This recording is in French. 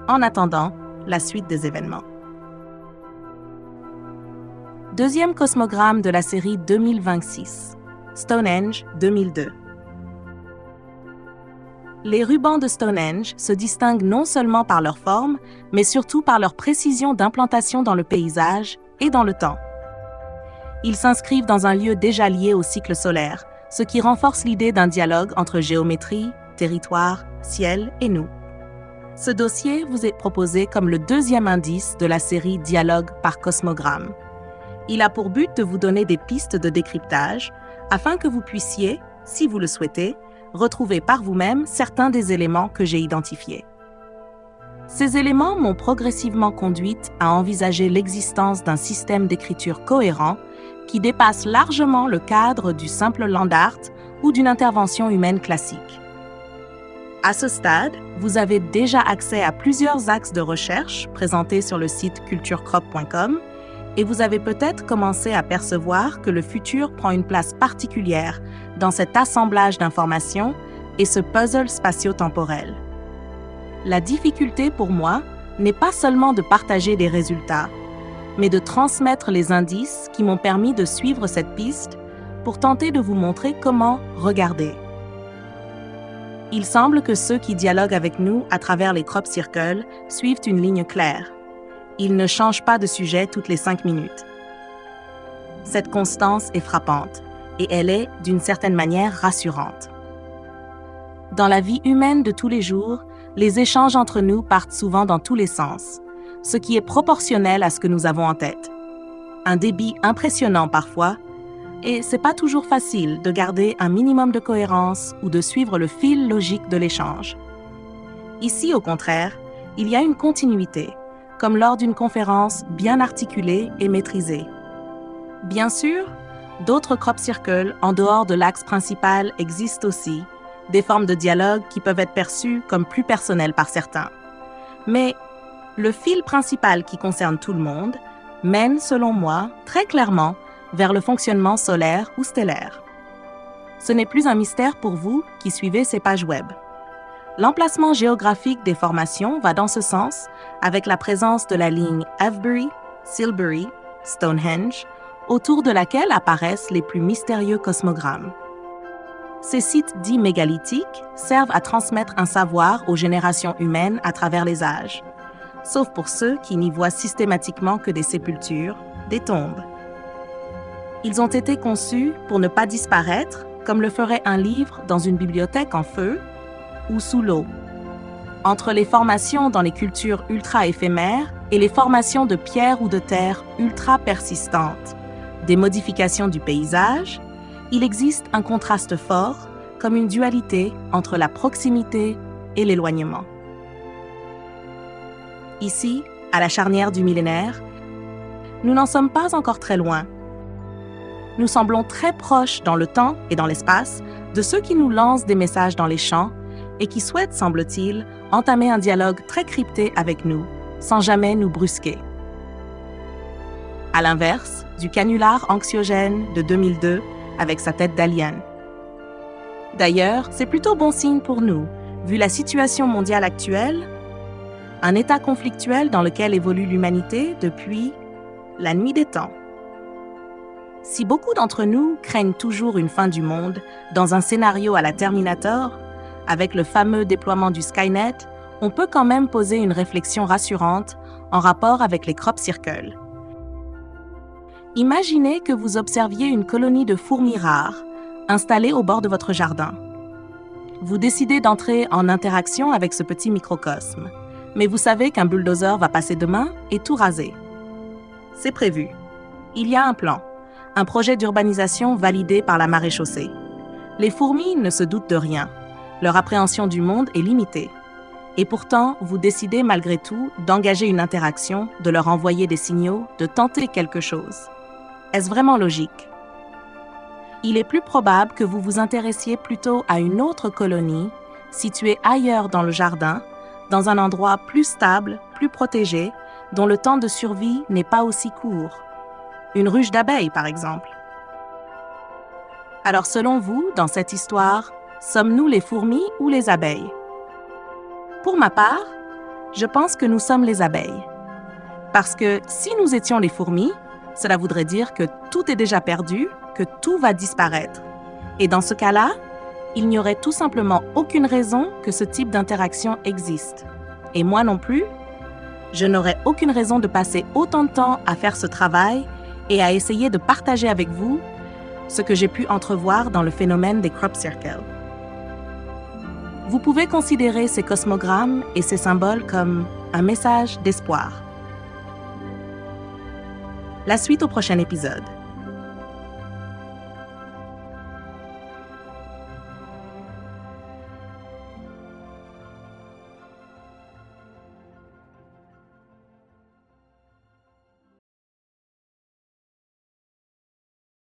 en attendant la suite des événements. Deuxième cosmogramme de la série 2026, Stonehenge 2002. Les rubans de Stonehenge se distinguent non seulement par leur forme, mais surtout par leur précision d'implantation dans le paysage et dans le temps. Ils s'inscrivent dans un lieu déjà lié au cycle solaire, ce qui renforce l'idée d'un dialogue entre géométrie, territoire, ciel et nous. Ce dossier vous est proposé comme le deuxième indice de la série Dialogue par cosmogramme. Il a pour but de vous donner des pistes de décryptage afin que vous puissiez, si vous le souhaitez, retrouver par vous-même certains des éléments que j'ai identifiés. Ces éléments m'ont progressivement conduite à envisager l'existence d'un système d'écriture cohérent qui dépasse largement le cadre du simple land art ou d'une intervention humaine classique. À ce stade, vous avez déjà accès à plusieurs axes de recherche présentés sur le site culturecrop.com et vous avez peut-être commencé à percevoir que le futur prend une place particulière dans cet assemblage d'informations et ce puzzle spatio-temporel. La difficulté pour moi n'est pas seulement de partager des résultats, mais de transmettre les indices qui m'ont permis de suivre cette piste pour tenter de vous montrer comment regarder. Il semble que ceux qui dialoguent avec nous à travers les crop circles suivent une ligne claire. Ils ne changent pas de sujet toutes les 5 minutes. Cette constance est frappante et elle est, d'une certaine manière, rassurante. Dans la vie humaine de tous les jours, les échanges entre nous partent souvent dans tous les sens, ce qui est proportionnel à ce que nous avons en tête. Un débit impressionnant parfois, et c'est pas toujours facile de garder un minimum de cohérence ou de suivre le fil logique de l'échange. Ici, au contraire, il y a une continuité, comme lors d'une conférence bien articulée et maîtrisée. Bien sûr, d'autres crop circles en dehors de l'axe principal existent aussi, des formes de dialogue qui peuvent être perçues comme plus personnelles par certains. Mais le fil principal qui concerne tout le monde mène, selon moi, très clairement vers le fonctionnement solaire ou stellaire. Ce n'est plus un mystère pour vous qui suivez ces pages web. L'emplacement géographique des formations va dans ce sens avec la présence de la ligne Avebury, Silbury, Stonehenge, autour de laquelle apparaissent les plus mystérieux cosmogrammes. Ces sites dits mégalithiques servent à transmettre un savoir aux générations humaines à travers les âges, sauf pour ceux qui n'y voient systématiquement que des sépultures, des tombes. Ils ont été conçus pour ne pas disparaître, comme le ferait un livre dans une bibliothèque en feu ou sous l'eau. Entre les formations dans les cultures ultra-éphémères et les formations de pierre ou de terre ultra-persistantes, des modifications du paysage, il existe un contraste fort, comme une dualité entre la proximité et l'éloignement. Ici, à la charnière du millénaire, nous n'en sommes pas encore très loin. Nous semblons très proches dans le temps et dans l'espace de ceux qui nous lancent des messages dans les champs et qui souhaitent, semble-t-il, entamer un dialogue très crypté avec nous, sans jamais nous brusquer. À l'inverse du canular anxiogène de 2002 avec sa tête d'alien. D'ailleurs, c'est plutôt bon signe pour nous, vu la situation mondiale actuelle, un état conflictuel dans lequel évolue l'humanité depuis la nuit des temps. Si beaucoup d'entre nous craignent toujours une fin du monde dans un scénario à la Terminator, avec le fameux déploiement du Skynet, on peut quand même poser une réflexion rassurante en rapport avec les crop circles. Imaginez que vous observiez une colonie de fourmis rares installée au bord de votre jardin. Vous décidez d'entrer en interaction avec ce petit microcosme, mais vous savez qu'un bulldozer va passer demain et tout raser. C'est prévu. Il y a un plan, un projet d'urbanisation validé par la maréchaussée. Les fourmis ne se doutent de rien. Leur appréhension du monde est limitée. Et pourtant, vous décidez malgré tout d'engager une interaction, de leur envoyer des signaux, de tenter quelque chose. Est-ce vraiment logique? Il est plus probable que vous vous intéressiez plutôt à une autre colonie, située ailleurs dans le jardin, dans un endroit plus stable, plus protégé, dont le temps de survie n'est pas aussi court. Une ruche d'abeilles, par exemple. Alors, selon vous, dans cette histoire, sommes-nous les fourmis ou les abeilles? Pour ma part, Je pense que nous sommes les abeilles. Parce que si nous étions les fourmis, cela voudrait dire que tout est déjà perdu, que tout va disparaître. Et dans ce cas-là, il n'y aurait tout simplement aucune raison que ce type d'interaction existe. Et moi non plus, je n'aurais aucune raison de passer autant de temps à faire ce travail et à essayer de partager avec vous ce que j'ai pu entrevoir dans le phénomène des crop circles. Vous pouvez considérer ces cosmogrammes et ces symboles comme un message d'espoir. La suite au prochain épisode.